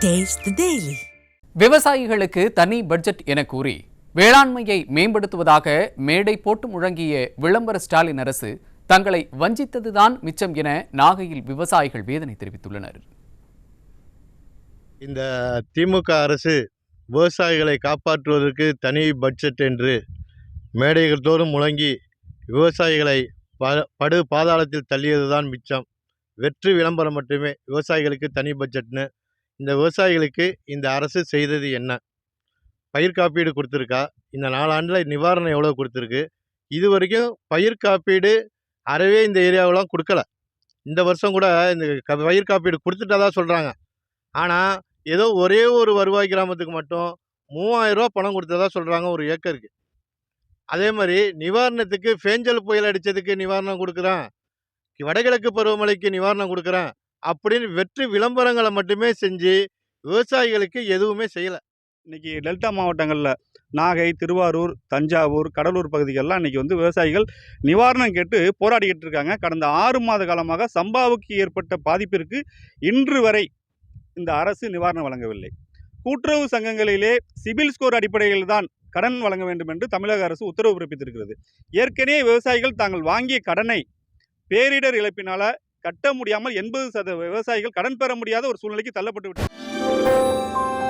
Taste the Daily. விவசாயிகளுக்கு தனி budget என கூறி வேளாண்மையை மேம்படுத்துவதாக மேடை போட்டு முழங்கிய விளம்பர ஸ்டாலின் அரசு தங்களை வஞ்சித்ததுதான் மிச்சம் என நாகையில் விவசாயிகள் வேதனை தெரிவித்துள்ளனர். இந்த திமுக அரசு விவசாயிகளை காப்பாற்றுவதற்கு தனி பட்ஜெட் என்று மேடைகள் தோறும் முழங்கி விவசாயிகளை படு பாதாளத்தில் தள்ளியதுதான் மிச்சம். வெற்றி விளம்பரம் மட்டுமே. விவசாயிகளுக்கு தனி பட்ஜெட்னு இந்த விவசாயிகளுக்கு இந்த அரசு செய்தது என்ன? பயிர் காப்பீடு கொடுத்துருக்கா? இந்த 4 ஆண்டில் நிவாரணம் எவ்வளோ கொடுத்துருக்கு? இது வரைக்கும் பயிர் காப்பீடு அறவே இந்த ஏரியாவெலாம் கொடுக்கல. இந்த வருஷம் கூட இந்த பயிர் காப்பீடு கொடுத்துட்டதா சொல்கிறாங்க. ஆனால் ஏதோ ஒரே ஒரு வருவாய் கிராமத்துக்கு மட்டும் 3000 ரூபா பணம் கொடுத்ததா சொல்கிறாங்க ஒரு ஏக்கருக்கு. அதே மாதிரி நிவாரணத்துக்கு பேஞ்சல் புயல் அடித்ததுக்கு நிவாரணம் கொடுக்குறேன், வடகிழக்கு பருவமழைக்கு நிவாரணம் கொடுக்குறேன் அப்படின்னு வெற்றி விளம்பரங்களை மட்டுமே செஞ்சு விவசாயிகளுக்கு எதுவுமே செய்யலை. இன்றைக்கி டெல்டா மாவட்டங்களில் நாகை, திருவாரூர், தஞ்சாவூர், கடலூர் பகுதிகளெலாம் இன்றைக்கி விவசாயிகள் நிவாரணம் கேட்டு போராடிக்கிட்டு இருக்காங்க. கடந்த 6 மாத காலமாக சம்பாவுக்கு ஏற்பட்ட பாதிப்பிற்கு இன்று வரை இந்த அரசு நிவாரணம் வழங்கவில்லை. கூட்டுறவு சங்கங்களிலே சிபில் ஸ்கோர் அடிப்படையில் தான் கடன் வழங்க வேண்டும் என்று தமிழக அரசு உத்தரவு பிறப்பித்திருக்கிறது. ஏற்கனவே விவசாயிகள் தாங்கள் வாங்கிய கடனை பேரிடர் இழப்பினால் கட்ட முடியாமல் 80% விவசாயிகள் கடன் பெற முடியாத ஒரு சூழ்நிலைக்கு தள்ளப்பட்டு விட்டனர்.